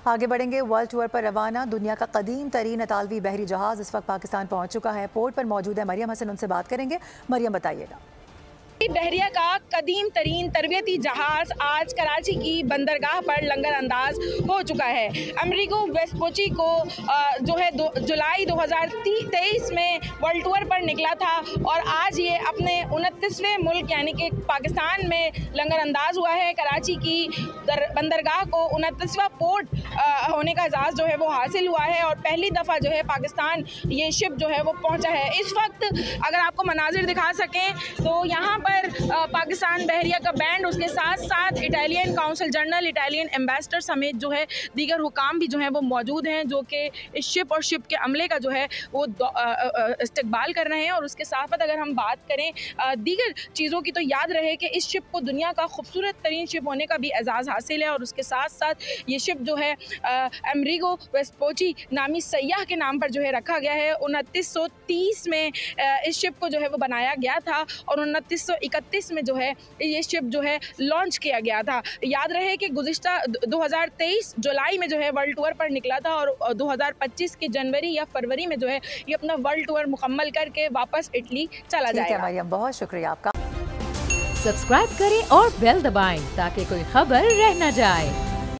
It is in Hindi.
आगे बढ़ेंगे। वर्ल्ड टूर पर रवाना दुनिया का कदीम तरीन अतालवी बहरी जहाज इस वक्त पाकिस्तान पहुंच चुका है। पोर्ट पर मौजूद है मरियम हसन, उनसे बात करेंगे। मरियम, बताइएगा। बहरिया का कदीम तरीन तरबियती जहाज आज कराची की बंदरगाह पर लंगर अंदाज हो चुका है। अमेरिको वेस्पोची को जो है जुलाई 2023 में वर्ल्ड टूर पर निकला था और आज ये अपने 29वें मुल्क यानी कि पाकिस्तान में लंगर अंदाज हुआ है। कराची की बंदरगाह को 29वां पोर्ट होने का एजाज़ जो है वो हासिल हुआ है और पहली दफ़ा जो है पाकिस्तान ये शिप जो है वो पहुंचा है। इस वक्त अगर आपको मनाजिर दिखा सकें तो यहाँ पर पाकिस्तान बहरिया का बैंड, उसके साथ साथ Italian council general, Italian ambassador समेत जो है दीगर हुकाम भी जो हैं वो मौजूद हैं, जो कि इस शिप और शिप के अमले का जो है वो इस्तकबाल कर रहे हैं। और उसके साथ अगर हम बात करें दीगर चीज़ों की तो याद रहे कि इस शिप को दुनिया का खूबसूरत तरीन शिप होने का भी एजाज़ हासिल है और उसके साथ साथ ये शिप जो है अमेरिको वेस्पोची नामी सयाह के नाम पर जो है रखा गया है। 2930 में इस शिप को जो है वो बनाया गया था और 2931 में जो है ये शिप जो है लॉन्च किया गया था। याद रहे कि गुज़िश्ता 2023 जुलाई में जो है वर्ल्ड टूर पर निकला था और 2025 के जनवरी या फरवरी में जो है ये अपना वर्ल्ड टूर मुकम्मल करके वापस इटली चला जाएगा। मरियम, बहुत शुक्रिया आपका। सब्सक्राइब करें और बेल दबाएं ताकि कोई खबर रह न जाए।